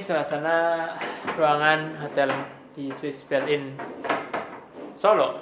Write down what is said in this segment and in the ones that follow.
suasana ruangan hotel di Swiss Berlin Solo.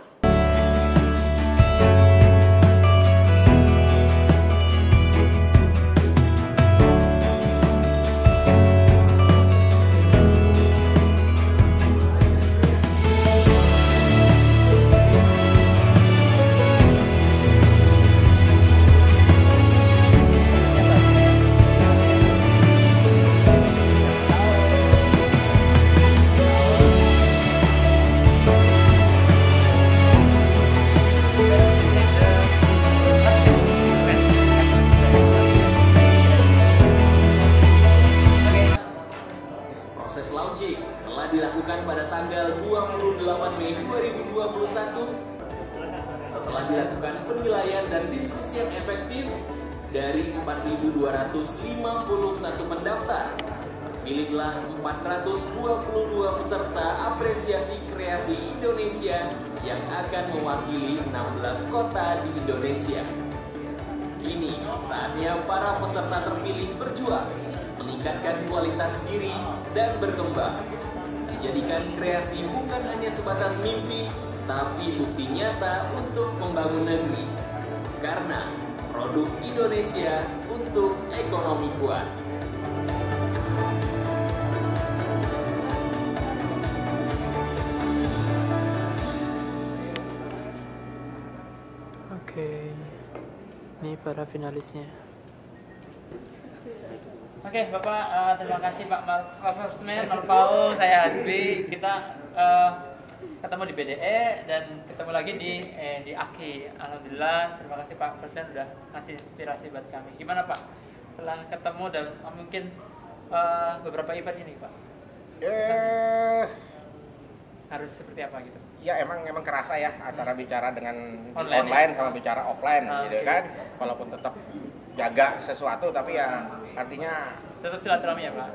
Dilakukan pada tanggal 28 Mei 2021 setelah dilakukan penilaian dan diskusi yang efektif dari 4.251 pendaftar. Pilihlah 422 peserta apresiasi kreasi Indonesia yang akan mewakili 16 kota di Indonesia. Kini saatnya para peserta terpilih berjuang, meningkatkan kualitas diri dan berkembang. Menjadikan kreasi bukan hanya sebatas mimpi, tapi bukti nyata untuk membangun negeri. Karena produk Indonesia untuk ekonomi kuat. Oke, ini para finalisnya. Oke, Bapak, terima kasih Pak Malfarsman, Malpau, saya Hasbi. Kita ketemu di BDE dan ketemu lagi di AKI. Alhamdulillah, terima kasih Pak Malfarsman sudah ngasih inspirasi buat kami. Gimana Pak? Setelah ketemu dan mungkin beberapa event ini Pak? Harus seperti apa gitu? Ya emang kerasa ya antara bicara dengan Online ya? sama bicara offline gitu okay. kan. Walaupun tetap jaga sesuatu tapi ya artinya tetap silaturahmi ya Pak.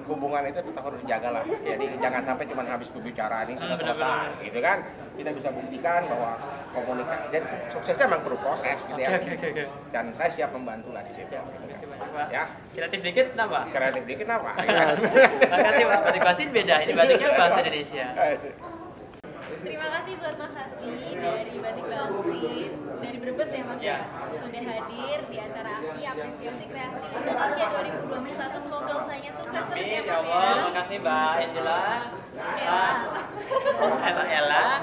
Hubungan itu tetap harus dijaga lah. Jadi jangan sampai cuma habis berbicara ini kita selesai gitu kan. Kita bisa buktikan bahwa komunikasi dan suksesnya memang perlu proses gitu ya. Okay. Dan saya siap membantu lah di situ. Terima kasih banyak Pak. Ya. Kreatif dikit apa? Kreatif dikit apa? Terima kasih Pak. Batik Basin beda. Ini batiknya bahasa Indonesia. Terima kasih buat Mas Hasbi dari Batik Bangsin dari Brebes ya Mas ya. Sudah hadir di acara AKI Apresiasi Kreasi Indonesia 2021. Semoga usahanya sukses terus ya Mas ya. Terima kasih Mbak Angela. Ella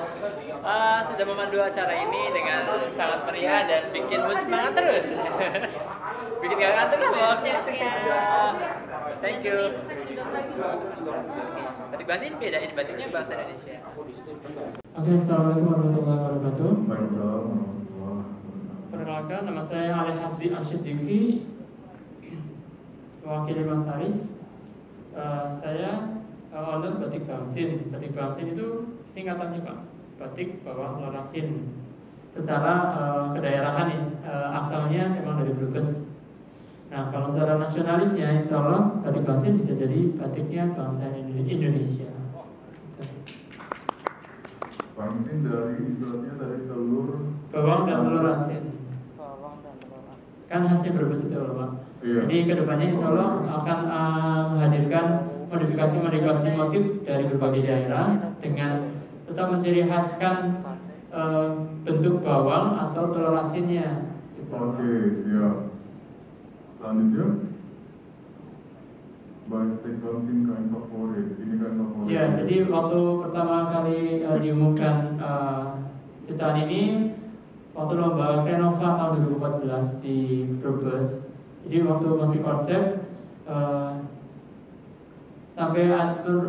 sudah memandu acara ini dengan sangat meriah dan bikin mood semangat terus. Bikin gak terus bosnya. Thank you. Sukses juga buat semua peserta. Batik Basin beda, ini batiknya bahasa Indonesia. Oke, assalamualaikum warahmatullahi wabarakatuh. Perkenalkan, nama saya Ali Hasbi Asyidiki, mewakili Mas Haris. Saya owner Batik Bangsin. Batik Bangsin itu singkatan sih Pak, Batik Bawang Larasin. Secara kedaerahan ya, asalnya memang dari Brebes. Nah, kalau secara nasionalisnya, insya Allah Batik Bangsin bisa jadi batiknya bangsa Indonesia. Bangsin dari istilahnya dari telur Bawang dan telur asin. Kan hasil Brebes itu loh Pak. Iya. Jadi kedepannya insya Allah akan menghadirkan modifikasi motif dari berbagai daerah dengan tetap menciri khaskan bentuk bawang atau telur asinnya. Gitu. Oke, siap. Selanjutnya batik bangsin kain favorit. Ini kain favorit. Ya, jadi waktu pertama kali diumumkan ciptaan ini waktu lomba Renova tahun 2014 di Brebes. Jadi waktu masih konsep sampai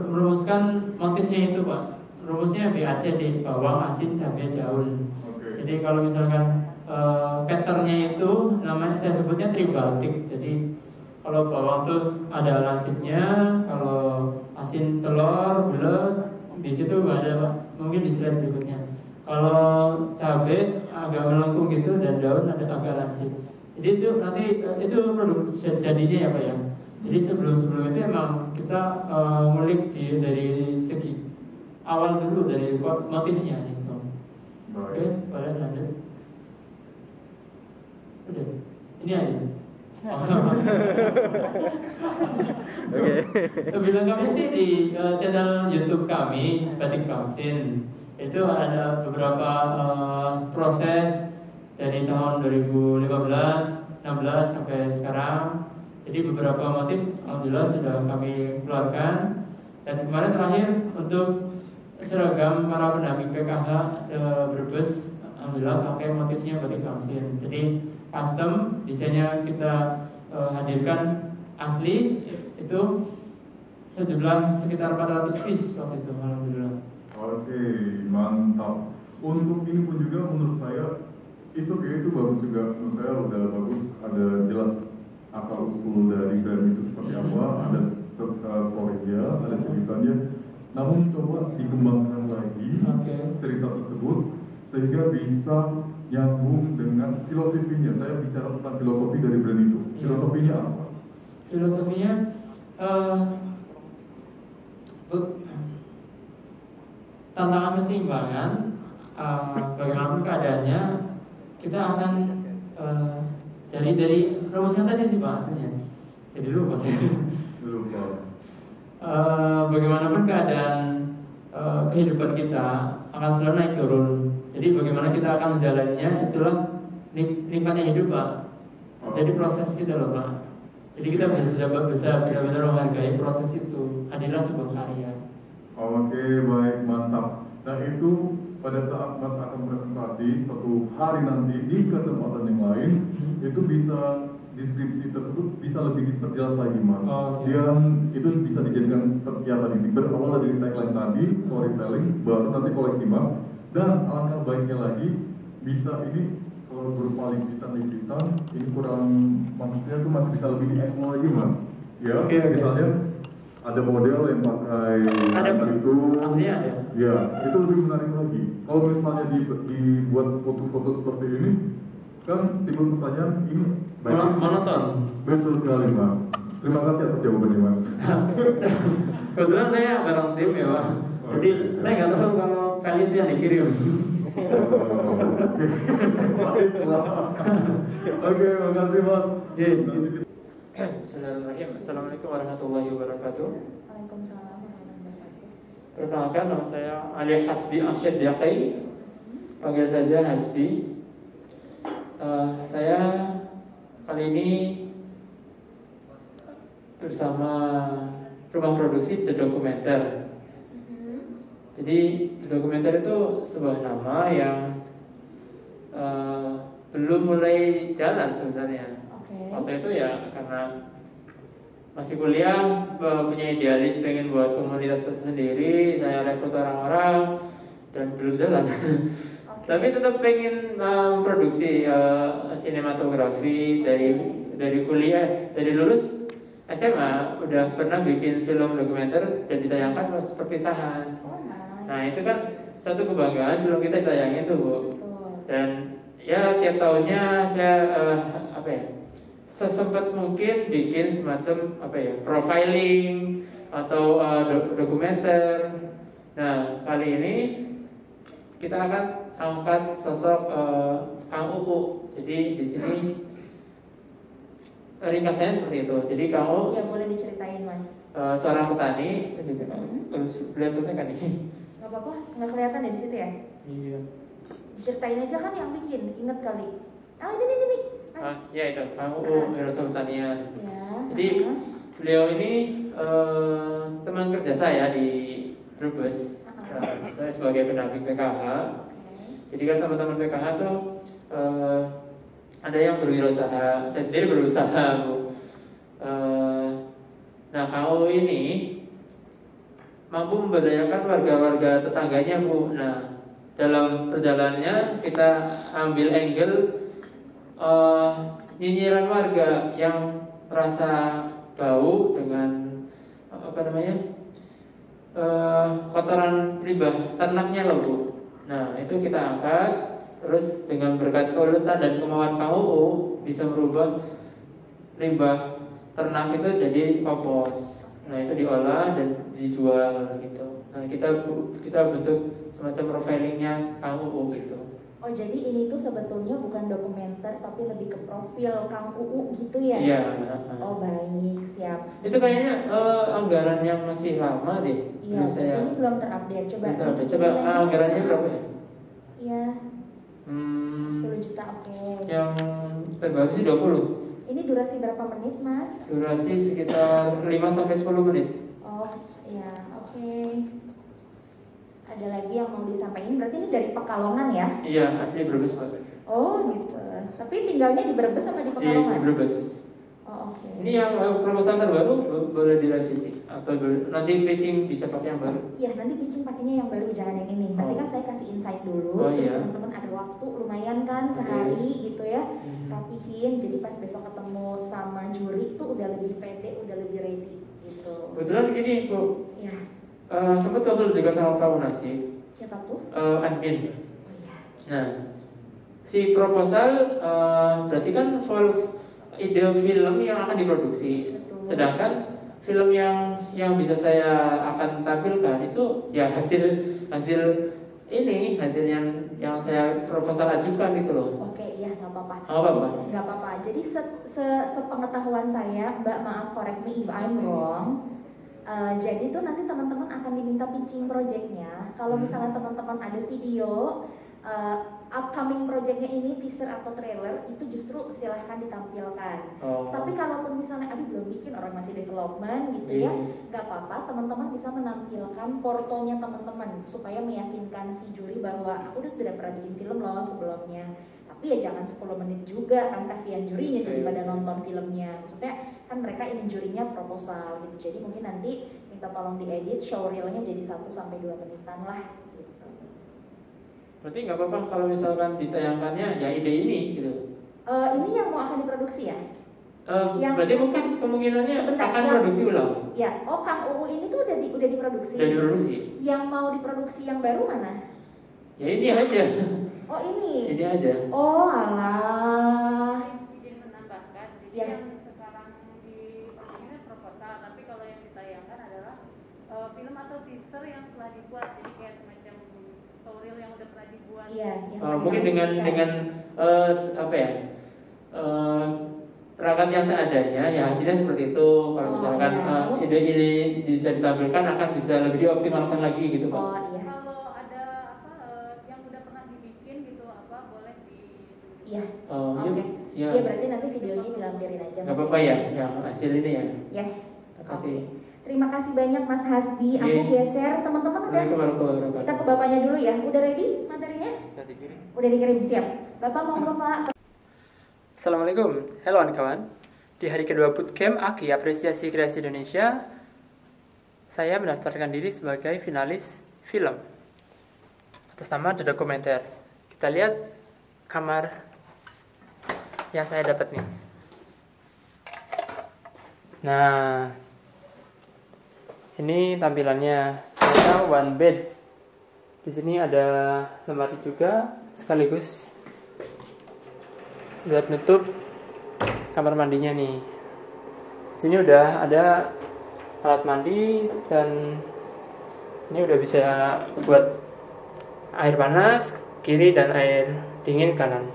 merumuskan motifnya itu Pak. Rumusnya BAC di bawang, asin, cabai, daun. Oke. Jadi kalau misalkan patternnya itu namanya saya sebutnya tribaltik. Jadi kalau bawang tuh ada lancipnya, kalau asin telur, bulat, di situ ada mungkin di slide berikutnya. Kalau cabai agak melengkung gitu dan daun ada agak lancip. Jadi itu nanti itu produk jadinya ya Pak ya. Jadi sebelum itu emang kita ngulik dari segi awal dulu dari motifnya gitu. Oke, boleh lanjut. Udah, ini aja. Oke. Lebih lengkapnya sih di channel YouTube kami, Batik Bangsin. Itu ada beberapa proses dari tahun 2015, 16 sampai sekarang. Jadi beberapa motif alhamdulillah sudah kami keluarkan. Dan kemarin terakhir untuk seragam para pendamping PKH se-Brebes, alhamdulillah pakai motifnya Batik Bangsin. Jadi custom, desainnya kita hadirkan asli, itu sejumlah sekitar 400 piece waktu itu, alhamdulillah. Oke, mantap. Untuk ini pun juga menurut saya itu bagus juga. Menurut saya udah bagus, ada jelas asal usul dari brand itu seperti apa, ada story-nya, ada ceritanya. Namun coba dikembangkan lagi cerita tersebut sehingga bisa nyambung dengan filosofinya. Saya bicara tentang filosofi dari brand itu. Filosofinya apa? Filosofinya tantangan keseimbangan, bagaimanapun keadaannya kita akan dari rumusnya tadi sih bahasanya. Jadi lupa sih. Bagaimanapun keadaan kehidupan kita akan selalu naik turun. Jadi bagaimana kita akan menjalaninya, itulah nikmatnya hidup, Pak. Jadi proses itu loh, Pak. Jadi kita bisa benar-benar menghargai proses itu. Adalah sebuah karya. Oke, baik, mantap. Nah itu pada saat Mas akan presentasi suatu hari nanti di kesempatan yang lain, itu bisa deskripsi tersebut bisa lebih diperjelas lagi, Mas. Dan itu bisa dijadikan seperti yang tadi, berawal dari tagline tadi, storytelling, baru nanti koleksi, Mas. Dan alangkah baiknya lagi bisa ini kalau berupa lipitan ini kurang, maksudnya itu masih bisa lebih dieksplor lagi, Mas. Ya, misalnya ada model yang pakai itu, aslinya ada. Ya, itu lebih menarik lagi. Kalau misalnya dibuat foto-foto seperti ini, kan timbul pertanyaan ini monoton. Betul sekali, Mas. Terima kasih atas jawabannya, Mas. Kebetulan saya bareng tim ya, Pak. Jadi saya nggak tahu kalau kali itu yang dikirim. Oke, makasih, Mas. Bismillahirrahmanirrahim. Assalamualaikum warahmatullahi wabarakatuh. Waalaikumsalam warahmatullahi wabarakatuh. Perkenalkan, nama saya Ali Hasbi Asyiddiqi. Panggil saja Hasbi. Saya kali ini bersama rumah produksi The Documenter. Jadi The Documenter itu sebuah nama yang belum mulai jalan sebenarnya. Waktu itu ya karena masih kuliah, punya idealis pengen buat komunitas tersendiri, saya rekrut orang-orang dan belum jalan. Tapi tetap pengen produksi sinematografi dari kuliah, dari lulus SMA udah pernah bikin film dokumenter dan ditayangkan pas perpisahan. Nah itu kan satu kebanggaan film kita ditayangin tuh, Bu. Dan ya tiap tahunnya saya sesempat mungkin bikin semacam profiling atau dokumenter. Nah kali ini kita akan angkat sosok Kang Uu. Jadi di sini ringkasannya seperti itu. Jadi Kang Uu ya boleh diceritain, Mas. Seorang petani. Terus laptopnya kan ini. Nggak apa-apa, nggak kelihatan ya di situ ya? Iya. Diceritain aja kan yang bikin, inget kali. Ini. Mas. Ya itu Kang Uu, Wirausaha Pertanian. Ya. Jadi beliau ini teman kerja saya di Brebes. Saya sebagai pendamping PKH. Jadi kan teman-teman PKH tuh ada yang berwirausaha, saya sendiri berusaha, Bu. Nah, Kang ini mampu memberdayakan warga-warga tetangganya, Bu. Nah, dalam perjalanannya kita ambil angle nyinyiran warga yang merasa bau dengan kotoran limbah ternaknya loh, Bu. Nah itu kita angkat, terus dengan berkat keuletan dan kemauan KUU bisa merubah limbah ternak itu jadi kompos. Nah itu diolah dan dijual gitu. Nah kita bentuk semacam profilingnya KUU gitu. Oh jadi ini tuh sebetulnya bukan dokumenter tapi lebih ke profil Kang UU gitu ya? Iya. Oh baik, siap. Itu kayaknya anggaran yang masih lama deh. Iya, saya ini belum terupdate. Coba. coba anggarannya berapa ya? Iya. 10 juta, oke. Yang terbaru sih 20. Ini durasi berapa menit, Mas? Durasi sekitar 5 sampai 10 menit. Oh, ya, oke. Ada lagi yang mau disampaikan? Berarti ini dari Pekalongan ya? Iya, asli Brebes Pak. Oh, gitu. Tapi tinggalnya di Brebes sama di Pekalongan? Di Brebes. Oh, oke. Ini yang proposal terbaru boleh direvisi atau nanti pitching bisa pakai yang baru? Iya, nanti pitching pakainya yang baru, jangan yang ini. Nanti kan saya kasih insight dulu, terus teman-teman ada waktu lumayan kan sehari gitu ya, rapihin. Jadi pas besok ketemu sama juri tuh udah lebih pede, udah lebih ready gitu. Kebetulan gini Bu. Iya. Sempat konsul juga sama Pak Munasi. Siapa tuh? Admin. Oh iya. Nah, si proposal berarti kan full ide film yang akan diproduksi. Betul. Sedangkan film yang bisa saya akan tampilkan itu ya hasil yang saya proposal ajukan gitu loh. Oke, iya nggak apa-apa. Nggak apa-apa. Jadi sepengetahuan saya, Mbak, maaf correct me if I'm wrong. Jadi tuh nanti teman-teman akan diminta pitching projectnya. Kalau misalnya teman-teman ada video upcoming projectnya ini teaser atau trailer, itu justru silahkan ditampilkan. Tapi kalaupun misalnya aduh belum bikin, orang masih development gitu ya, nggak apa-apa, teman-teman bisa menampilkan portonya teman-teman supaya meyakinkan si juri bahwa aku udah tidak pernah bikin film loh sebelumnya. Tapi ya jangan 10 menit juga kan, kasihan jurinya jadi pada nonton filmnya. Maksudnya kan mereka ingin jurinya proposal gitu. Jadi mungkin nanti minta tolong diedit showreelnya jadi 1-2 menitan lah gitu. Berarti nggak apa-apa kalau misalkan ditayangkannya ya ide ini gitu. Ini yang mau akan diproduksi ya? Berarti mungkin kemungkinannya akan produksi ulang. Ya, Kang UU ini tuh udah diproduksi. Udah diproduksi. Yang mau diproduksi yang baru mana? Ya ini aja. Oh ini. Ini aja. Oh alah. Izin menambahkan, jadi Ya. yang sekarang di ini proposal, tapi kalau yang ditayangkan adalah film atau teaser yang telah dibuat, jadi kayak semacam showreel yang udah pernah dibuat. Iya. Mungkin dengan apa ya? Perangkat yang seadanya, ya hasilnya seperti itu. Kalau misalkan ide bisa ditampilkan, akan bisa lebih dioptimalkan lagi gitu Pak. Oh iya. Kalau ada yang udah pernah dibikin gitu boleh di. Iya. Oke. Iya berarti nanti videonya dilampirin aja. Gak apa-apa ya, yang hasil ini ya. Yes. Terima kasih. Terima kasih banyak Mas Hasbi. Aku geser, teman-teman udah. Kita ke bapaknya dulu ya. Udah ready materinya? Udah dikirim, siap. Bapak monggo Pak. Assalamualaikum, halo kawan. Di hari kedua bootcamp AKI Apresiasi Kreasi Indonesia, saya mendaftarkan diri sebagai finalis film atas nama The Documenter. Kita lihat kamar yang saya dapat nih. Nah, ini tampilannya. Ternyata one bed. Di sini ada lemari juga, sekaligus buat nutup kamar mandinya nih. Di sini udah ada alat mandi dan ini udah bisa buat air panas kiri dan air dingin kanan.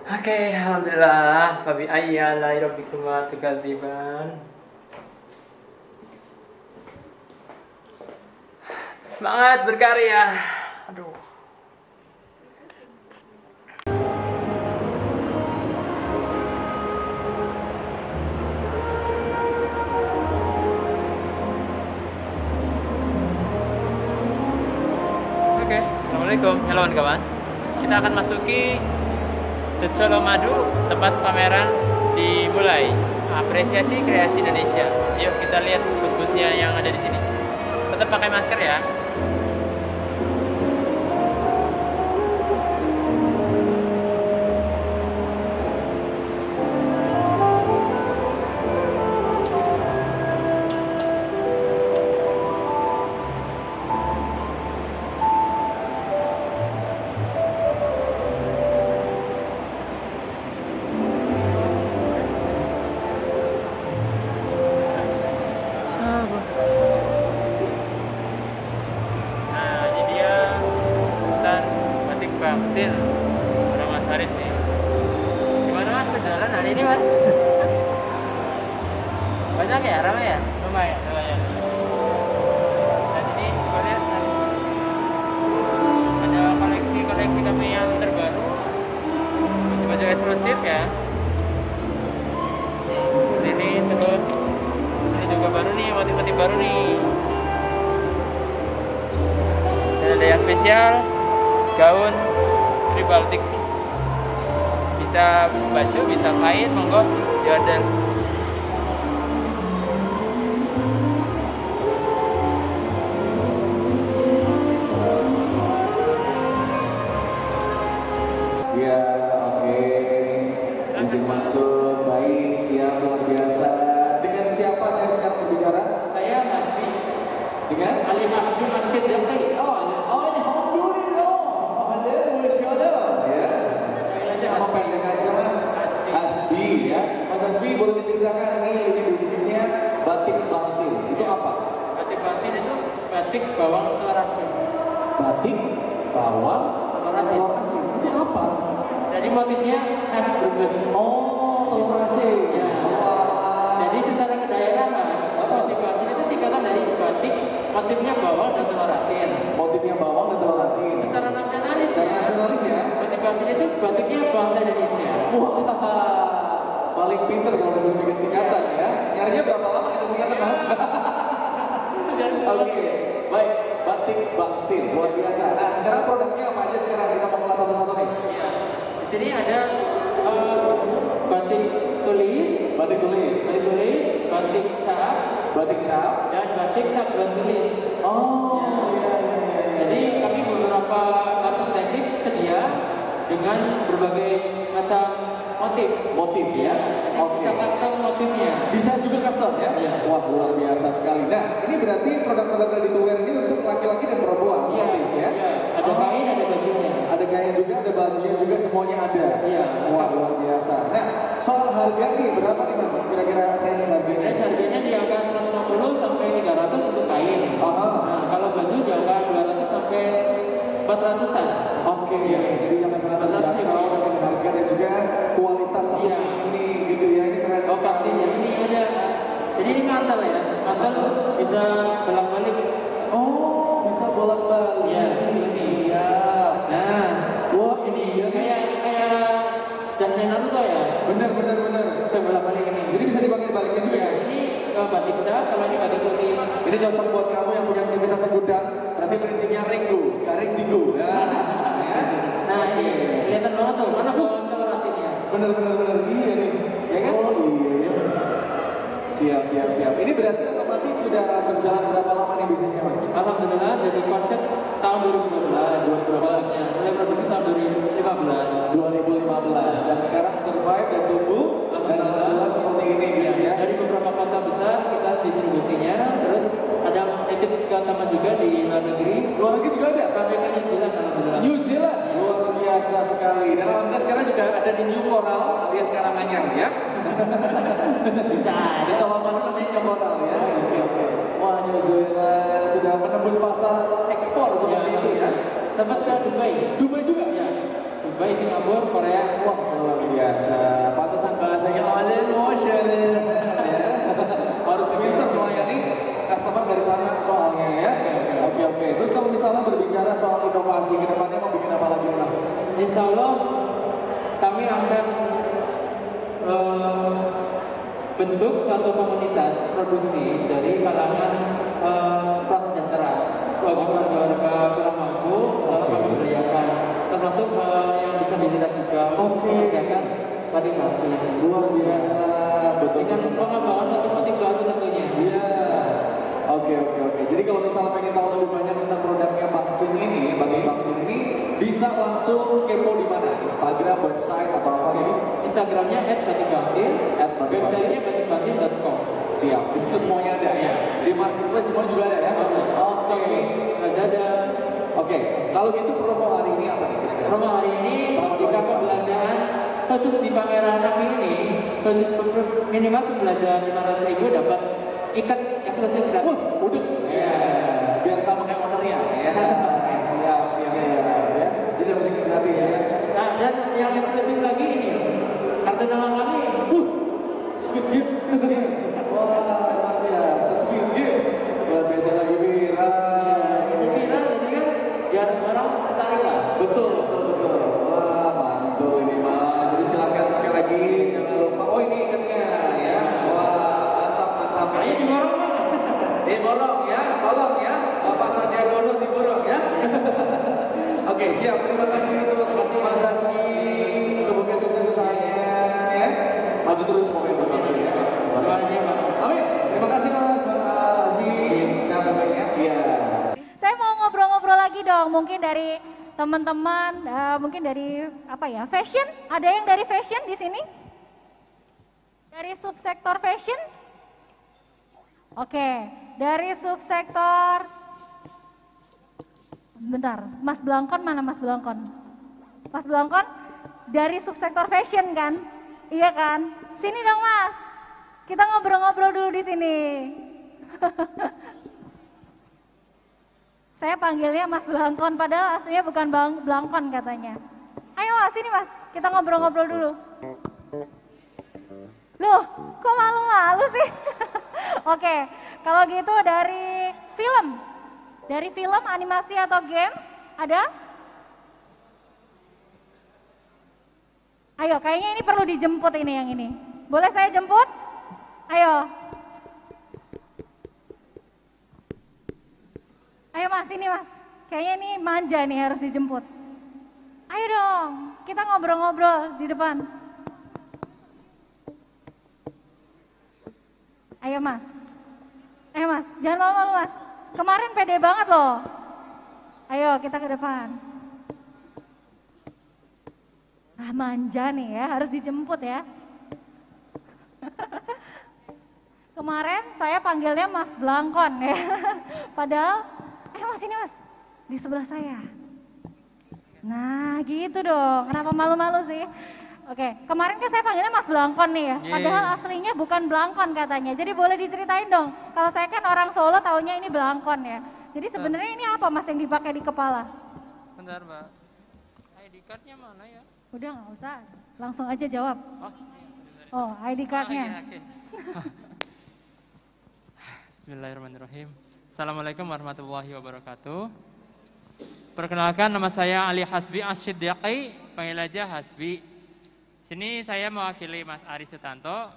Oke, alhamdulillah. Fabi ayya la rabbikum wa tukadziban. Semangat berkarya. Aduh. Assalamualaikum, halo kawan. Kita akan masuki The Colomadu, tempat pameran dimulai. Apresiasi Kreasi Indonesia. Yuk kita lihat booth-boothnya yang ada di sini. Tetap pakai masker ya. ya, ramai ya? Lumayan. Dan ini boleh ada koleksi kami yang terbaru, baju eksklusif ya. Ini terus ini juga baru nih, motif-motif baru nih. Dan ada yang spesial, gaun tribaltik. Bisa baju, bisa kain, monggo diorder. Ya, oke. Izin masuk, baik, siap, luar biasa. Dengan siapa saya sekarang berbicara? Saya Hasbi. Dengan? Ali Hasbi Masjid Damai. Alhamdulillah. Ya. Nama pendek aja Mas. Hasbi ya. Mas Hasbi boleh diceritakan ini bisnisnya batik bangsil. Itu apa? Batik bangsil itu batik bawang telur asin. Batik bawang telur asin. Itu apa? Jadi motifnya khas Brebes. Oh, telur asin. Ya. Jadi secara kedaerahan, batik bangsil itu singkatan dari batik, motifnya bawang dan telur asin. Motifnya bawang dan telur asin. Secara nasionalis. Secara nasionalis ya. Batik bangsil itu batiknya bangsa Indonesia. Wah, paling pinter kalau bisa bikin singkatan ya. Nyarinya berapa lama itu singkatan Mas? Oke, baik. Batik bangsil, luar biasa. Nah, sekarang produknya apa aja sekarang? Kita mau kelas satu-satu nih. Ya. Di sini ada batik tulis, batik cap, dan batik sabloon tulis. Oh, ya. Jadi kami beberapa macam teknik sedia dengan berbagai macam motif ya. Oke. Bisa custom motifnya. Bisa juga custom ya? Ya. Wah, luar biasa sekali. Nah, ini berarti produk-produk ready to wear ini untuk laki-laki dan perempuan, otomatis ya? Ada kain, ada bajunya. Ada kain juga, ada bajunya juga, semuanya ada. Iya. Wah, luar biasa. Nah, soal harga nih berapa nih Mas? Kira-kira range harganya? Harganya di angka 150 sampai 300 untuk kain. Nah, kalau baju di angka 200 sampai 400-an. Oke, jadi jangan sangat terjangkau dengan harga dan juga kualitas seperti ini gitu ya. Ini keren sekali. Ini ada. Jadi ini mantel ya. Mantel bisa bolak-balik. Oh, bisa bolak-balik. Iya. Siap. Nah, wah ini kayak jasnya Naruto ya. Bener. Bisa bolak-balik ini. Jadi bisa dipakai-baliknya juga ya? Ini batik cap, kalau ini batik tulis. Ini cocok buat kamu yang punya aktivitas segudang, tapi prinsipnya ringgo, garing digo. Ya. Nah, ini kelihatan banget tuh. Mana bawang telur asinnya? Bener. Iya nih. Ya kan? Oh iya. Siap. Ini berarti otomatis sudah berjalan berapa lama nih bisnisnya Mas? Alhamdulillah dari konsep tahun 2012 ya. Mulai produksi tahun 2015 dan sekarang survive dan tumbuh dan alhamdulillah seperti ini gitu ya. Dari beberapa kota besar kita distribusinya, terus ada titip ke teman juga di luar negeri. Luar negeri juga ada? Sampai ke New Zealand alhamdulillah. New Zealand? Luar biasa sekali. Dan alhamdulillah sekarang juga ada di New Coral alias Karanganyar ya. Bisa. Ada calon namanya New Coral ya. Oke. Wah, New Zealand sudah menembus pasar ekspor seperti itu ya. Sempat ke Dubai. Dubai juga? Ya. Dubai, Singapura, Korea. Wah, luar biasa. Pantesan bahasanya Allen Motion. Ya. Harus pintar melayani customer dari sana soalnya ya. Oke. Terus kalau misalnya berbicara soal inovasi ke depannya mau bikin apa lagi Mas? Insya Allah kami akan bentuk suatu komunitas produksi dari kalangan prasejahtera, bagi warga kurang mampu, salah kami berdayakan, termasuk yang disabilitas juga, mengerjakan batik bangsil. Luar biasa, betul. Dengan pengembangan motif baru tentunya. Iya. Oke. Jadi kalau misalnya pengen tahu lebih banyak tentang produknya Bangsil ini, batik Bangsil ini, bisa langsung kepo di mana? Instagram, website atau apa gitu? Instagramnya @batikbangsil, websitenya batikbangsil.com. Siap. Di situ semuanya ada ya. Di marketplace semua juga ada ya. Oke. Lazada. Oke. Kalau gitu promo hari ini apa nih kira-kira? Promo hari ini jika pembelanjaan khusus di pameran akhir ini, khusus minimal pembelanjaan 500.000 dapat ikat eksklusif gratis. Wah, udah. Ya, biar sama kayak ownernya ya. Siap ya. Jadi dapat ikat gratis ya. Nah, dan yang eksklusif lagi ini, kartu nama kami. Squid Game. Wah, Betul. Wah, mantul ini mah. Jadi silakan sekali lagi, jangan lupa. Oh ini ikatnya ya. Wah, mantap. Ayo diborong. Diborong ya, tolong ya. Bapak Sandiaga Uno diborong ya. Oke, siap. Terima kasih untuk Mas Hasbi. Semoga sukses usahanya ya. Maju terus pokoknya berlangsung ya. Doanya Pak. Amin. Terima kasih Mas Hasbi. Sehat terbaiknya. Iya. Saya mau ngobrol-ngobrol lagi dong, mungkin dari teman-teman, mungkin dari apa ya, fashion? Ada yang dari fashion di sini? Dari subsektor fashion? Oke, dari subsektor, bentar, Mas Blangkon mana Mas Blangkon? Mas Blangkon dari subsektor fashion kan? Iya kan? Sini dong Mas, kita ngobrol-ngobrol dulu di sini. Saya panggilnya Mas Blangkon, padahal aslinya bukan Blangkon katanya. Ayo Mas, sini Mas, kita ngobrol-ngobrol dulu. Loh, kok malu-malu sih? Oke, kalau gitu dari film. Dari film, animasi atau games, ada? Ayo, kayaknya ini perlu dijemput ini yang ini. Boleh saya jemput? Ayo. Ayo Mas, ini Mas. Kayaknya ini manja nih, harus dijemput. Ayo dong, kita ngobrol-ngobrol di depan. Ayo Mas. Ayo Mas, jangan malu-malu Mas. Kemarin pede banget loh. Ayo kita ke depan. Ah manja nih ya, harus dijemput ya. Kemarin saya panggilnya Mas Blangkon ya. Padahal, ayo Mas ini Mas, di sebelah saya. Nah gitu dong, kenapa malu-malu sih? Oke, kemarin kan saya panggilnya Mas Blangkon nih ya, padahal aslinya bukan Blangkon katanya. Jadi boleh diceritain dong, kalau saya kan orang Solo taunya ini Blangkon ya. Jadi sebenarnya ini apa Mas yang dipakai di kepala? Bentar Mbak, ID card-nya mana ya? Udah nggak usah, langsung aja jawab. Oh, ID card-nya. Oke. Bismillahirrahmanirrahim. Assalamualaikum warahmatullahi wabarakatuh. Perkenalkan, nama saya Ali Hasbi Asyiddiqi, panggil aja Hasbi. Sini saya mewakili Mas Ari Sutanto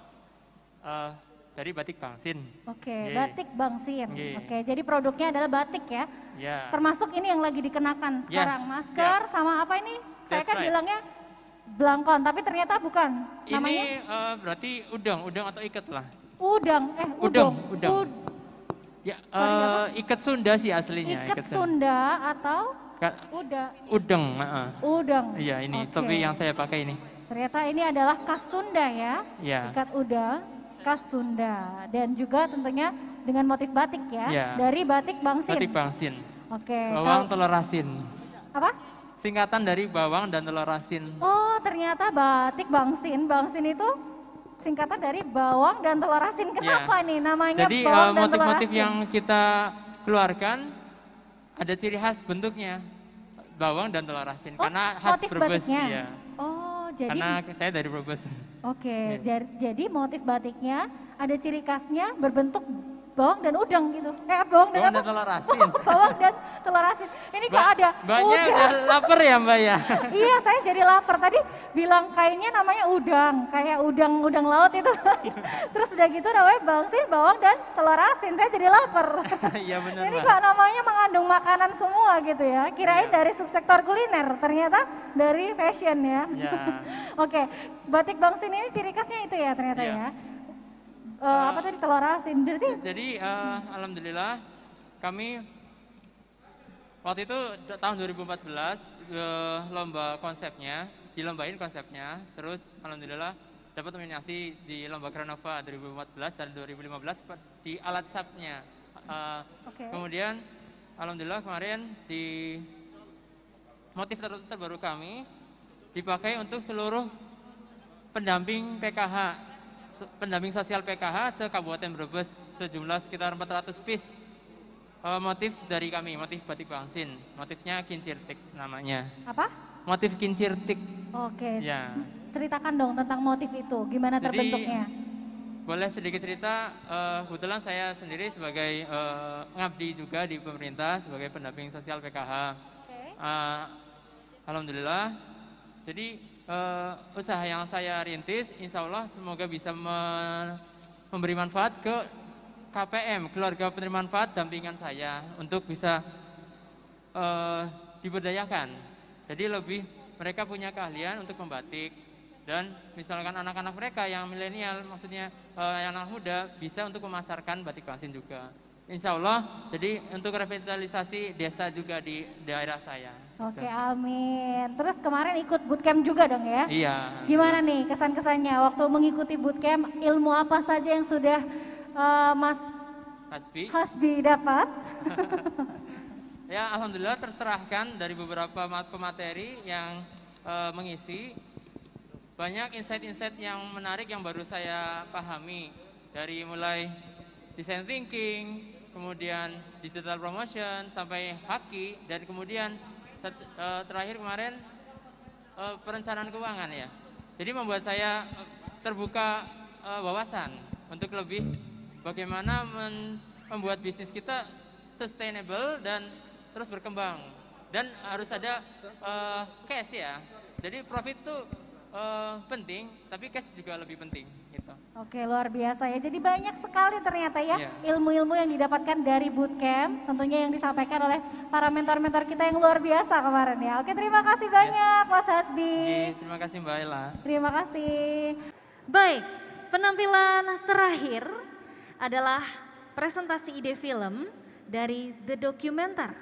dari Batik Bangsin. Oke, Batik Bangsin. Oke, jadi produknya adalah batik ya? Ya. Termasuk ini yang lagi dikenakan sekarang, masker sama apa ini? Saya kan bilangnya Blangkon, tapi ternyata bukan. Namanya? Ini berarti udang atau ikat lah. Udang. Ya, ikat Sunda sih aslinya. Ikat Sunda atau udang. Udang. Iya, ini topi yang saya pakai ini. Ternyata ini adalah khas Sunda ya. Ya. Ikat udang, khas Sunda. Dan juga tentunya dengan motif batik ya. Dari Batik Bangsin. Batik Bangsin. Oke. Bawang telur asin. Apa? Singkatan dari bawang dan telur asin. Oh, ternyata Batik Bangsin. Bangsin itu singkatan dari bawang dan telur asin. Kenapa nih namanya jadi, bawang dan telur asin? Jadi motif-motif yang kita keluarkan ada ciri khas bentuknya bawang dan telur asin karena khas Brebes ya. Oh, jadi karena saya dari Brebes. Oke, jadi motif batiknya ada ciri khasnya berbentuk bawang dan udang gitu. Bawang dan telur asin. Bawang dan telur asin. Ini kok ada Mbaknya udah lapar ya Mbak ya? Iya, saya jadi lapar. Tadi bilang kayaknya namanya udang, kayak udang laut itu. Terus udah gitu namanya bangsin, bawang dan telur asin. Saya jadi lapar. Iya benar. Ini kok namanya mengandung makanan semua gitu ya. Kirain dari subsektor kuliner, ternyata dari fashion ya. Oke, batik bangsin ini ciri khasnya itu ya ternyata ya. Apa tadi telur asin? Jadi alhamdulillah kami waktu itu tahun 2014 dilombain konsepnya, terus alhamdulillah dapat nominasi di lomba Kranova 2014 dan 2015 di alat capnya. Kemudian alhamdulillah kemarin di motif terbaru kami dipakai untuk seluruh pendamping sosial PKH se-Kabupaten Brebes sejumlah sekitar 400 piece motif dari kami, motif batik bangsin. Motifnya kincirtik namanya. Apa? Motif kincirtik. Oke. Ya. Ceritakan dong tentang motif itu, gimana terbentuknya? Boleh sedikit cerita, kebetulan saya sendiri sebagai ngabdi juga di pemerintah sebagai pendamping sosial PKH. Alhamdulillah. Jadi usaha yang saya rintis, insya Allah semoga bisa memberi manfaat ke KPM, keluarga penerima manfaat dampingan saya, untuk bisa diberdayakan. Jadi lebih mereka punya keahlian untuk membatik, dan misalkan anak-anak mereka yang milenial, maksudnya yang anak muda, bisa untuk memasarkan batik Bangsin juga. Insya Allah, jadi untuk revitalisasi desa juga di daerah saya. Oke, amin. Terus kemarin ikut bootcamp juga dong ya? Iya. Gimana nih kesan-kesannya waktu mengikuti bootcamp, ilmu apa saja yang sudah Mas Hasbi dapat? Ya, alhamdulillah terserahkan dari beberapa pemateri yang mengisi. Banyak insight-insight yang menarik yang baru saya pahami, dari mulai design thinking, kemudian digital promotion, sampai haki, dan kemudian terakhir kemarin perencanaan keuangan ya. Jadi membuat saya terbuka wawasan untuk lebih bagaimana membuat bisnis kita sustainable dan terus berkembang, dan harus ada cash ya. Jadi profit itu penting, tapi cash juga lebih penting gitu. Oke, luar biasa ya. Jadi banyak sekali ternyata ya ilmu-ilmu yang didapatkan dari bootcamp, tentunya yang disampaikan oleh para mentor-mentor kita yang luar biasa kemarin ya. Oke, terima kasih banyak Mas Hasbi. Terima kasih Mbak Ella. Terima kasih. Baik, penampilan terakhir adalah presentasi ide film dari The Documenter.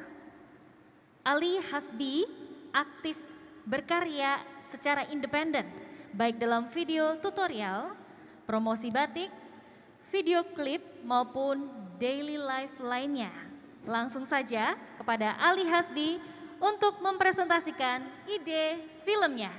Ali Hasbi aktif berkarya secara independen, baik dalam video tutorial, promosi batik, video klip maupun daily life lainnya. Langsung saja kepada Ali Hasbi untuk mempresentasikan ide filmnya.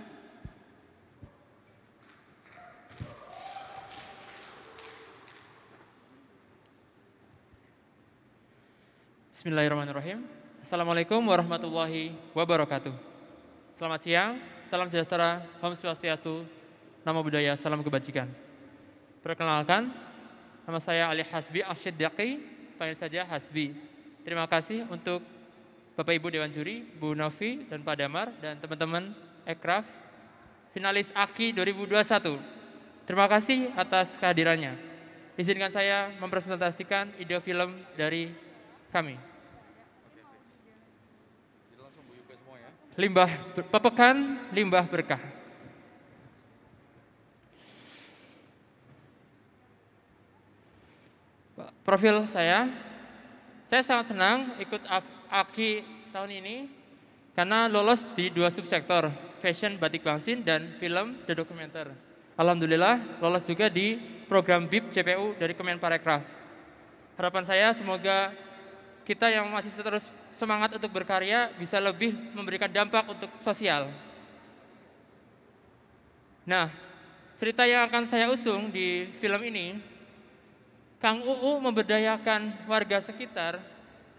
Bismillahirrahmanirrahim. Assalamualaikum warahmatullahi wabarakatuh. Selamat siang, salam sejahtera, Om Swastiastu, Namo Buddhaya, salam kebajikan. Perkenalkan, nama saya Ali Hasbi Asy-Syiddaqi, panggil saja Hasbi. Terima kasih untuk Bapak Ibu Dewan Juri, Bu Novi dan Pak Damar, dan teman-teman Ekraf, finalis AKI 2021. Terima kasih atas kehadirannya. Izinkan saya mempresentasikan ide film dari kami. Limbah pepekan, limbah berkah. Profil saya sangat senang ikut AKI tahun ini karena lolos di 2 subsektor, fashion batik Bangsin dan film The Documenter. Alhamdulillah lolos juga di program BIP CPU dari Kemenparekraf. Harapan saya semoga kita yang masih terus semangat untuk berkarya bisa lebih memberikan dampak untuk sosial. Nah, cerita yang akan saya usung di film ini, Kang UU memberdayakan warga sekitar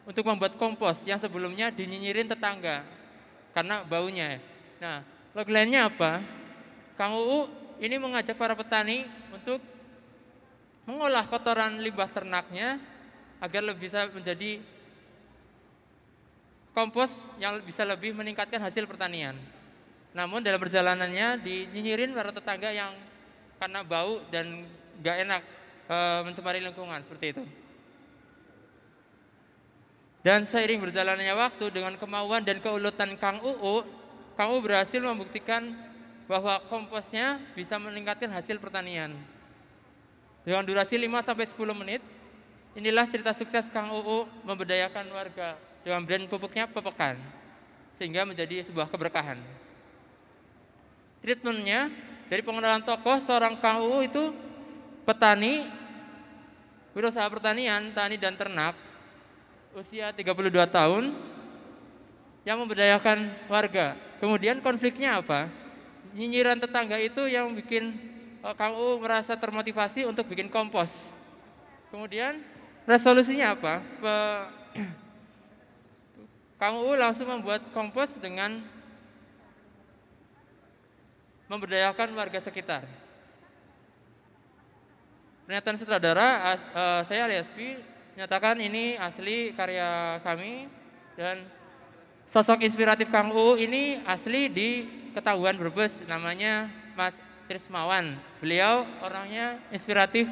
untuk membuat kompos yang sebelumnya dinyinyirin tetangga karena baunya. Nah, logline-nya apa? Kang UU ini mengajak para petani untuk mengolah kotoran limbah ternaknya agar lebih bisa menjadi kompos yang bisa lebih meningkatkan hasil pertanian. Namun dalam perjalanannya dinyinyirin para tetangga yang karena bau dan gak enak mencemari lingkungan seperti itu. Dan seiring berjalannya waktu dengan kemauan dan keuletan Kang UU berhasil membuktikan bahwa komposnya bisa meningkatkan hasil pertanian. Dengan durasi 5-10 menit, inilah cerita sukses Kang UU memberdayakan warga dengan brand pupuknya Pepekan, sehingga menjadi sebuah keberkahan. Treatmentnya dari pengenalan tokoh seorang Kang UU itu petani, wirausaha pertanian, tani dan ternak, usia 32 tahun, yang memberdayakan warga. Kemudian konfliknya apa? Nyinyiran tetangga itu yang bikin Kang UU merasa termotivasi untuk bikin kompos. Kemudian resolusinya apa? Kang UU langsung membuat kompos dengan memberdayakan warga sekitar. Pernyataan sutradara, saya Ali Hasbi, menyatakan ini asli karya kami dan Sosok inspiratif Kang UU ini asli di Ketahuan Brebes, namanya Mas Trismawan. Beliau orangnya inspiratif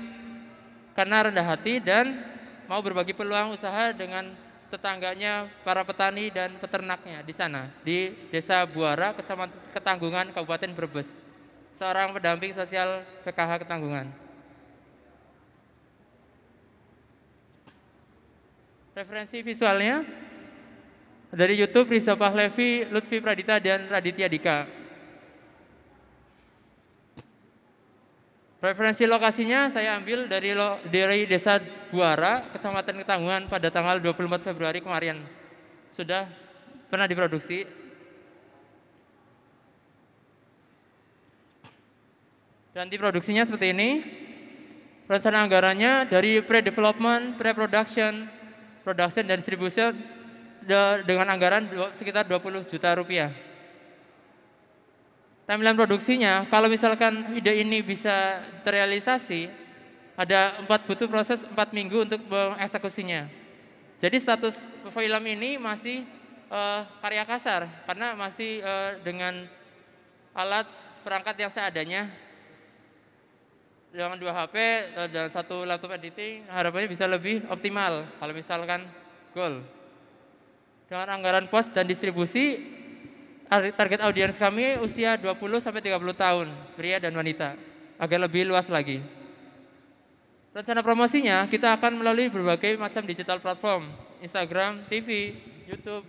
karena rendah hati dan mau berbagi peluang usaha dengan tetangganya, para petani dan peternaknya di sana, di Desa Buara, Kecamatan Ketanggungan, Kabupaten Brebes. Seorang pendamping sosial PKH Ketanggungan. Referensi visualnya dari YouTube Riza Pahlevi, Lutfi Pradita, dan Raditya Dika. Referensi lokasinya saya ambil dari Desa Buara, Kecamatan Ketanggungan pada tanggal 24 Februari kemarin. Sudah pernah diproduksi. Dan diproduksinya seperti ini. Rencana anggarannya dari pre-development, pre-production, production, dan distribution dengan anggaran sekitar 20 juta rupiah. Timeline produksinya, kalau misalkan ide ini bisa terrealisasi, butuh proses 4 minggu untuk mengeksekusinya. Jadi status film ini masih karya kasar, karena masih dengan alat perangkat yang seadanya. Dengan 2 HP dan 1 laptop editing, harapannya bisa lebih optimal kalau misalkan goal. Dengan anggaran pos dan distribusi, target audiens kami usia 20-30 tahun, pria dan wanita, agar lebih luas lagi. Rencana promosinya, kita akan melalui berbagai macam digital platform, Instagram, TV, YouTube,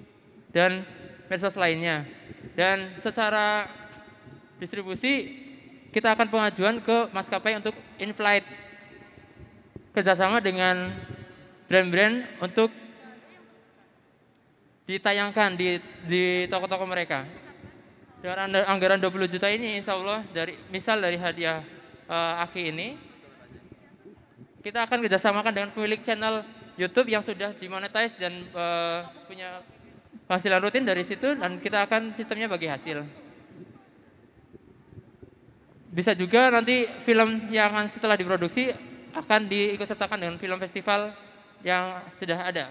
dan medsos lainnya. Dan secara distribusi, kita akan pengajuan ke maskapai untuk in-flight, kerjasama dengan brand-brand untuk ditayangkan di toko-toko mereka. Dengan anggaran 20 juta ini, insya Allah dari hadiah Aki ini, kita akan kerjasamakan dengan pemilik channel YouTube yang sudah dimonetize dan punya penghasilan rutin dari situ, dan kita akan sistemnya bagi hasil. Bisa juga nanti film yang akan setelah diproduksi akan diikutsertakan dengan film festival yang sudah ada.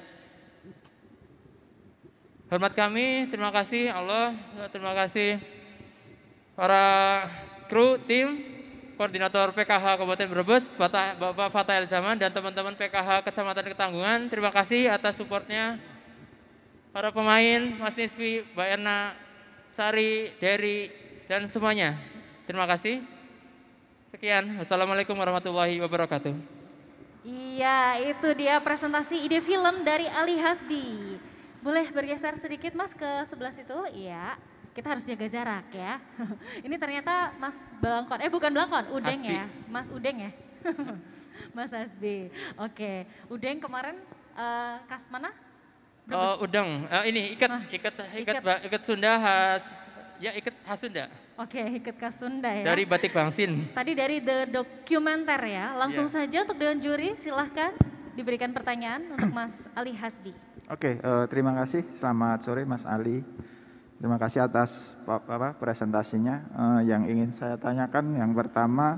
Hormat kami, terima kasih Allah, terima kasih para kru, tim, koordinator PKH Kabupaten Brebes, Bapak Fatah El Zaman, dan teman-teman PKH Kecamatan Ketanggungan. Terima kasih atas supportnya. Para pemain, Mas Nisfi, Mbak Erna, Sari, Dery, dan semuanya. Terima kasih. Sekian, wassalamualaikum warahmatullahi wabarakatuh. Iya, itu dia presentasi ide film dari Ali Hasbi. Boleh bergeser sedikit Mas ke sebelah situ? Iya, kita harus jaga jarak ya. Ini ternyata Mas Blangkon, bukan Blangkon, Udeng Hasbi. Ya, Mas Udeng ya. Mas Hasbi, oke. Udeng kemarin kas mana? Udeng, ini ikat Sunda khas Sunda. Oke, ikat khas Sunda ya. Dari Batik Bangsin. Tadi dari The Documenter ya. Langsung saja untuk Dewan Juri, silahkan diberikan pertanyaan untuk Mas Ali Hasbi. Oke, terima kasih. Selamat sore Mas Ali. Terima kasih atas presentasinya. Yang ingin saya tanyakan yang pertama,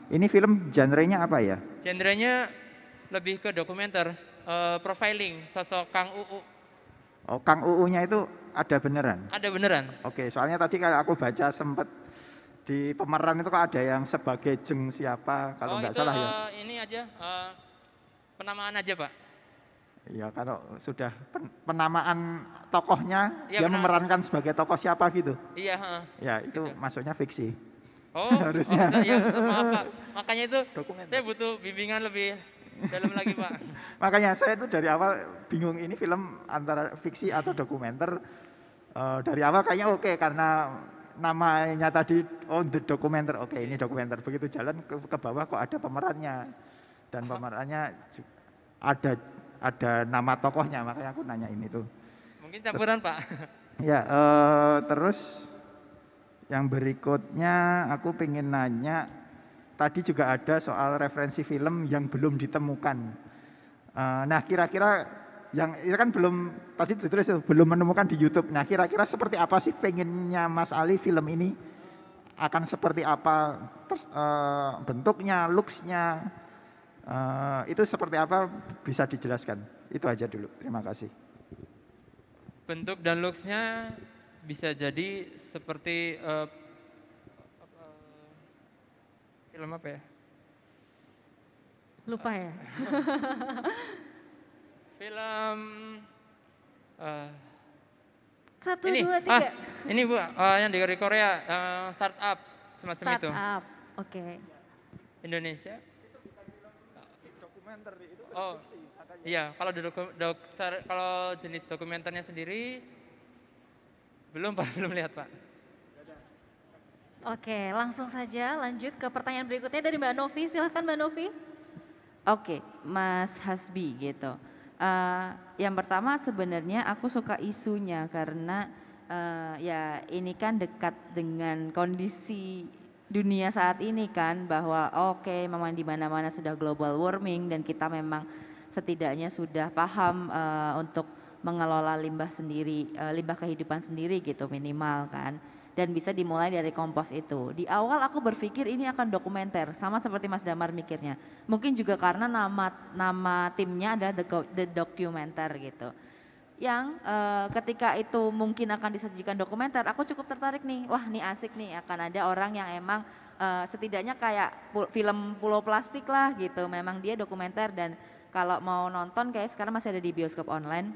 ini film genrenya apa ya? Genrenya lebih ke dokumenter, profiling sosok Kang UU. Oh, Kang UU-nya itu ada beneran? Ada beneran. Oke, soalnya tadi kalau aku baca sempat di pemeran itu kok ada yang sebagai Jeng siapa, kalau nggak salah ya. Ini aja, penamaan aja Pak. Iya, kalau sudah penamaan tokohnya, ya, dia memerankan sebagai tokoh siapa gitu. Iya. Ya, itu gitu. Masuknya fiksi. Oh, harusnya. Maaf Pak. Makanya itu saya butuh bimbingan lebih dalam lagi Pak. Makanya saya itu dari awal bingung ini film antara fiksi atau dokumenter. Dari awal kayaknya oke, karena namanya tadi The Documenter. Oke, ini dokumenter. Begitu jalan ke bawah kok ada pemerannya. Dan pemerannya ada nama tokohnya, makanya aku nanya ini tuh. Mungkin campuran Pak. Ya, terus yang berikutnya aku pengen nanya, tadi juga ada soal referensi film yang belum ditemukan. Nah, kira-kira yang itu kan belum, tadi ditulis belum menemukan di YouTube. Nah, kira-kira seperti apa sih pengennya Mas Ali film ini? Akan seperti apa bentuknya, looks-nya? Itu seperti apa, bisa dijelaskan? Itu aja dulu, terima kasih. bentuk dan looks-nya bisa jadi seperti film apa ya? Lupa ya? Film 1, ini, 2, 3. Ini Bu, yang dari Korea, startup semacam itu. Startup, oke. Indonesia. Dokumenter itu. Oh, iya. Kalau jenis dokumenternya sendiri belum lihat Pak. Oke, langsung saja lanjut ke pertanyaan berikutnya dari Mbak Novi. Silahkan Mbak Novi. Oke, Mas Hasbi gitu. Yang pertama sebenarnya aku suka isunya karena ya ini kan dekat dengan kondisi dunia saat ini kan, bahwa oke, memang di mana-mana sudah global warming dan kita memang setidaknya sudah paham untuk mengelola limbah sendiri, limbah kehidupan sendiri gitu minimal kan. Dan bisa dimulai dari kompos itu. Di awal aku berpikir ini akan dokumenter, sama seperti Mas Damar mikirnya. Mungkin juga karena nama timnya adalah The Documenter gitu. Yang ketika itu mungkin akan disajikan dokumenter, aku cukup tertarik nih. Wah, nih asik nih, akan ada orang yang emang setidaknya kayak film Pulau Plastik lah gitu. Memang dia dokumenter, dan kalau mau nonton kayak sekarang masih ada di bioskop online.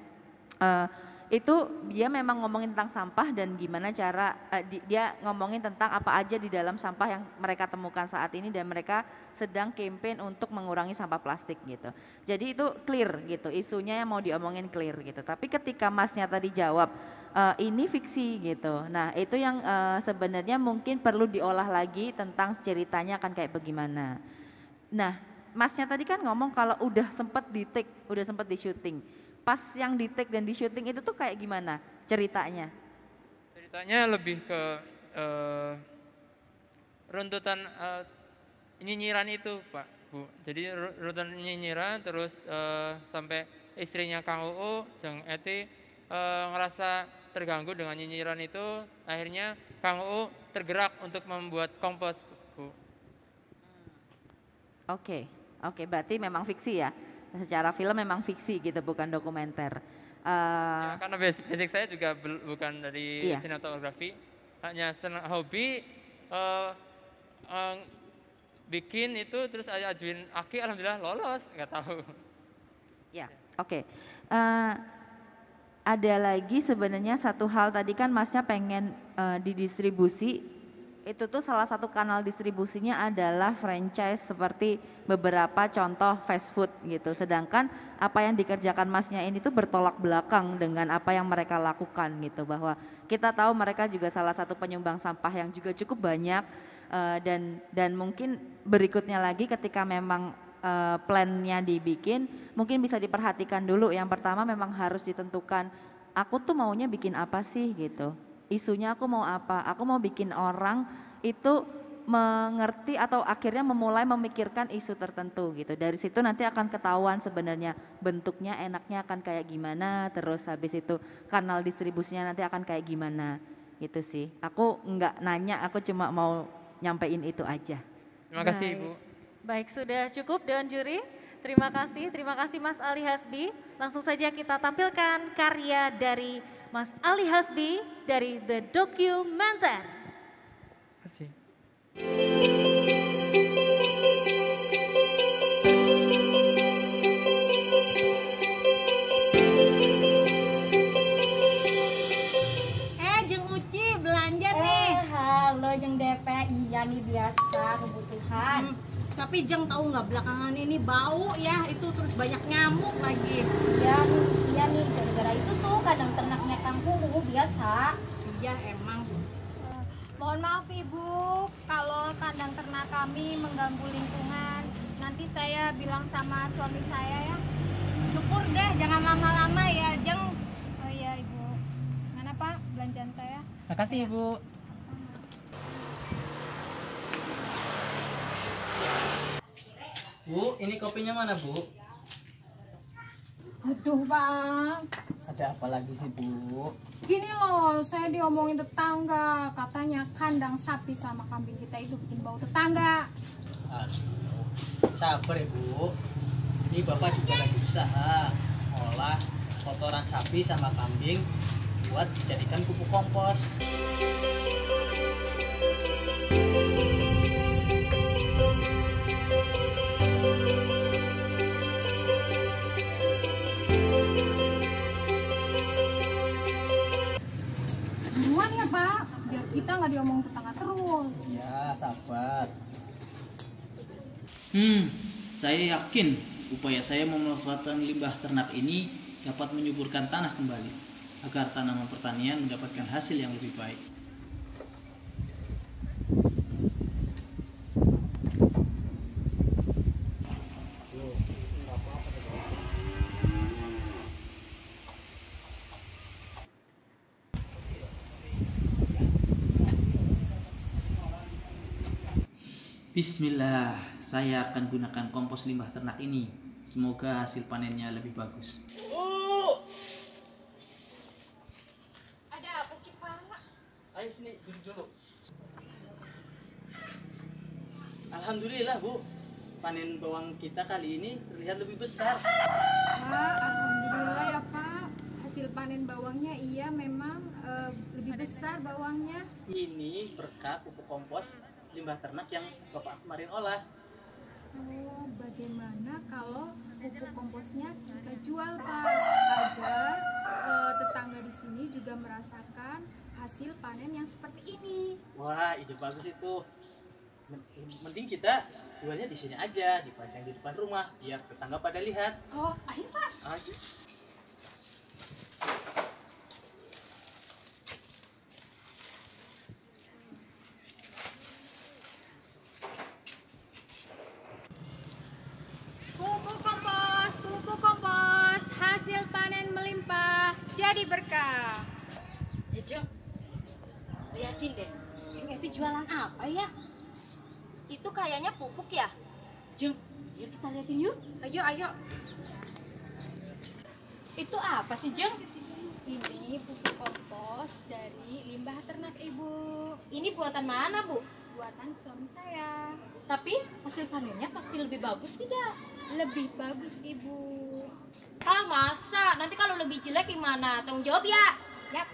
Itu dia memang ngomongin tentang sampah dan gimana cara dia ngomongin tentang apa aja di dalam sampah yang mereka temukan saat ini, dan mereka sedang campaign untuk mengurangi sampah plastik gitu. Jadi itu clear gitu, isunya yang mau diomongin clear gitu. Tapi ketika Masnya tadi jawab ini fiksi gitu, nah itu yang sebenarnya mungkin perlu diolah lagi tentang ceritanya akan kayak bagaimana. Nah, Masnya tadi kan ngomong kalau udah sempet di take, udah sempet di syuting. Pas yang di take dan di syuting itu tuh kayak gimana ceritanya? Ceritanya lebih ke runtutan nyinyiran itu Pak, Bu. Jadi runtutan nyinyiran terus sampai istrinya Kang Uu, Jeng Eti ngerasa terganggu dengan nyinyiran itu. Akhirnya Kang Uu tergerak untuk membuat kompos, Bu. Oke, berarti memang fiksi ya? Secara film memang fiksi gitu, bukan dokumenter. Ya, karena basic saya juga bukan dari sinematografi, hanya senang hobi bikin itu, terus ajuin Aki, alhamdulillah lolos, nggak tahu. Ya, oke. Ada lagi sebenarnya satu hal, tadi kan Masnya pengen didistribusi. Itu tuh salah satu kanal distribusinya adalah franchise seperti beberapa contoh fast food gitu. Sedangkan apa yang dikerjakan Masnya ini tuh bertolak belakang dengan apa yang mereka lakukan gitu. Bahwa kita tahu mereka juga salah satu penyumbang sampah yang juga cukup banyak, dan mungkin berikutnya lagi ketika memang plannya dibikin, mungkin bisa diperhatikan dulu. Yang pertama memang harus ditentukan, aku tuh maunya bikin apa sih gitu. Isunya aku mau apa, aku mau bikin orang itu mengerti atau akhirnya memulai memikirkan isu tertentu gitu. Dari situ nanti akan ketahuan sebenarnya bentuknya enaknya akan kayak gimana, terus habis itu kanal distribusinya nanti akan kayak gimana gitu sih. Aku nggak nanya, aku cuma mau nyampein itu aja. Terima kasih Ibu. Baik, sudah cukup Dewan Juri. Terima kasih Mas Ali Hasbi. Langsung saja kita tampilkan karya dari Mas Ali Hasbi dari The Documenter. Terima kasih. Jeng Uci belanja nih. Halo Jeng DP, iya nih biasa kebutuhan. Tapi Jeng tahu nggak belakangan ini bau ya, itu terus banyak nyamuk lagi. Iya nih, gara-gara itu tuh kandang ternaknya Kang Kuku biasa. Iya emang. Mohon maaf Ibu, kalau kandang ternak kami mengganggu lingkungan. Nanti saya bilang sama suami saya ya. Syukur deh, jangan lama-lama ya Jeng. Oh iya Ibu. Mana Pak belanjaan saya? Makasih Ibu. Bu, ini kopinya mana Bu? Aduh Bang. Ada apa lagi sih Bu? Gini loh, saya diomongin tetangga. Katanya kandang sapi sama kambing kita itu bikin bau tetangga. Aduh, sabar ya Bu. Ini Bapak juga lagi usaha olah kotoran sapi sama kambing buat dijadikan pupuk kompos. Buruan ya Pak, biar kita nggak diomong tetangga terus. Ya, sabar. Saya yakin upaya saya memanfaatkan limbah ternak ini dapat menyuburkan tanah kembali agar tanaman pertanian mendapatkan hasil yang lebih baik. Bismillah, saya akan gunakan kompos limbah ternak ini. Semoga hasil panennya lebih bagus. Ada apa sih Pak? Ayo sini, duduk dulu. Alhamdulillah Bu, panen bawang kita kali ini terlihat lebih besar. Alhamdulillah ya Pak. Hasil panen bawangnya iya memang lebih besar bawangnya. Ini berkat pupuk kompos limbah ternak yang Bapak kemarin olah. Oh, bagaimana kalau pupuk komposnya kita jual Pak, agar tetangga di sini juga merasakan hasil panen yang seperti ini. Wah, ide bagus itu. Mending kita jualnya di sini aja, dipajang di depan rumah, biar tetangga pada lihat. Oh, ayo Pak. Ayo. Pupuk kompos, hasil panen melimpah, jadi berkah. Ya Jeng, liatin deh, Jeng itu jualan apa ya? Itu kayaknya pupuk ya? Jeng, yuk kita liatin yuk. Ayo, ayo. Itu apa sih Jeng? Ini pupuk kompos dari limbah ternak Ibu. Ini buatan mana Bu? Buatan suami saya. Tapi hasil panennya pasti lebih bagus tidak? Lebih bagus Ibu. Ah masa? Nanti kalau lebih jelek gimana? Tanggung jawab ya? Yap.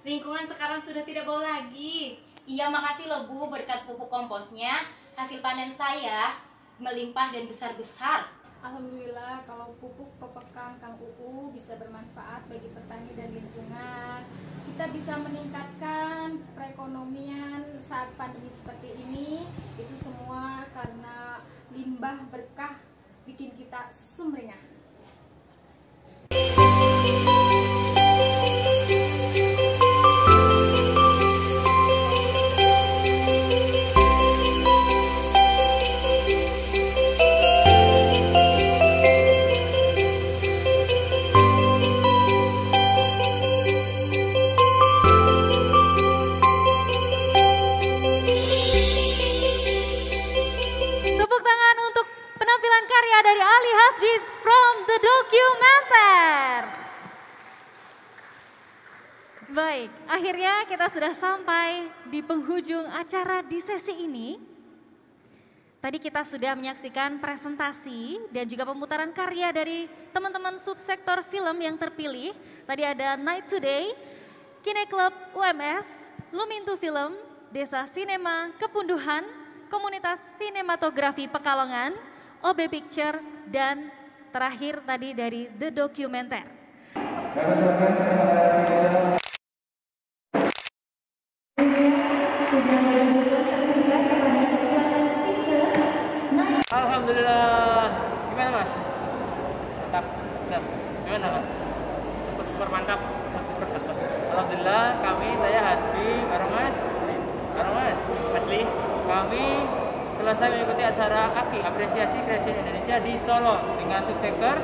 Lingkungan sekarang sudah tidak bau lagi. Iya, makasih loh Bu, berkat pupuk komposnya hasil panen saya melimpah dan besar-besar. Alhamdulillah kalau pupuk pepekan Kang UU bisa bermanfaat bagi petani dan lingkungan. Kita bisa meningkatkan perekonomian saat pandemi seperti ini. Itu semua karena limbah berkah bikin kita sumringah. Dari Ali Hasbi from The Documenter. Baik, akhirnya kita sudah sampai di penghujung acara di sesi ini. Tadi kita sudah menyaksikan presentasi dan juga pemutaran karya dari teman-teman subsektor film yang terpilih. Tadi ada Night Today, Kine Club UMS, Lumintu Film, Desa Sinema Kepunduhan, Komunitas Sinematografi Pekalongan, OB Picture, dan terakhir tadi dari The Documenter. Alhamdulillah. Gimana Mas? Mantap. Gimana Mas? Super mantap. Alhamdulillah saya Hasbi, bareng Mas Fadli. Kami selesai mengikuti acara AKI, Apresiasi Kreasi Indonesia di Solo dengan subsektor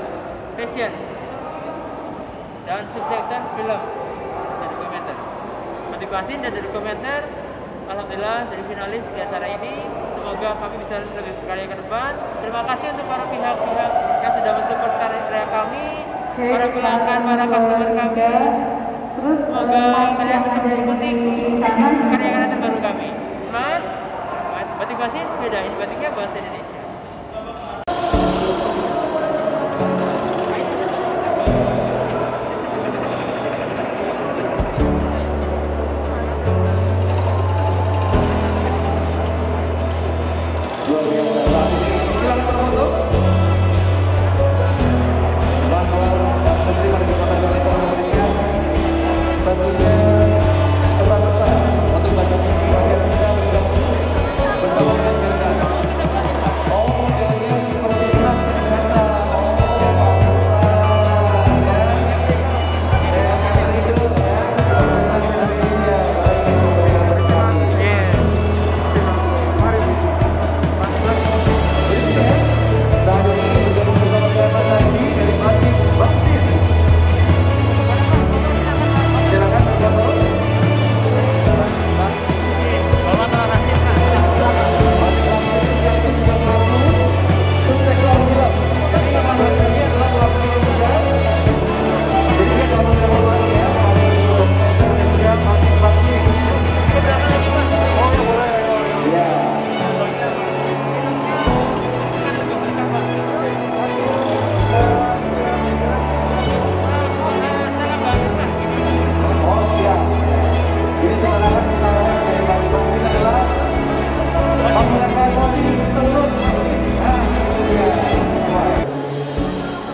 fashion dan subsektor film dan dokumenter. Batik Basin dan dari komentar. Alhamdulillah dari finalis di acara ini. Semoga kami bisa lebih berkarya ke depan. Terima kasih untuk para pihak-pihak yang sudah mensupport karya kami, para pelanggan, para customer kami. Terus semoga kalian tetap mengikuti karya-karya terbaru kami. Semangat! Batik Basin bedain batiknya bahasa Indonesia.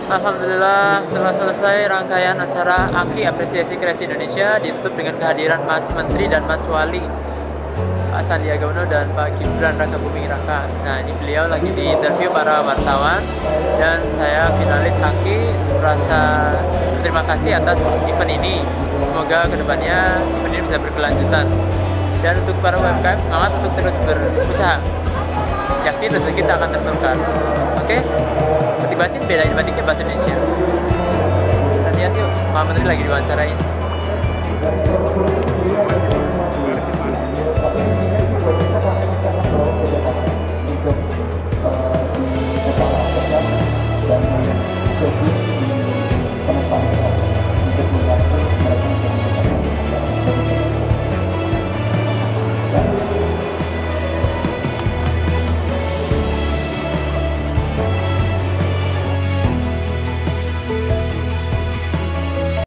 Alhamdulillah setelah selesai rangkaian acara AKI Apresiasi Kreasi Indonesia ditutup dengan kehadiran Mas Menteri dan Mas Wali, Pak Sandiaga Uno dan Pak Gibran Rakabuming Raka. Nah ini beliau lagi di interview para wartawan dan saya finalis AKI merasa berterima kasih atas event ini. Semoga kedepannya event ini bisa berkelanjutan. Dan untuk para UMKM semangat untuk terus berusaha. Yakin rezeki kita akan tertukar. Oke? Batik Basin bedain batiknya bahasa Indonesia. Hati-hati yuk, Pak Menteri lagi diwawancarain.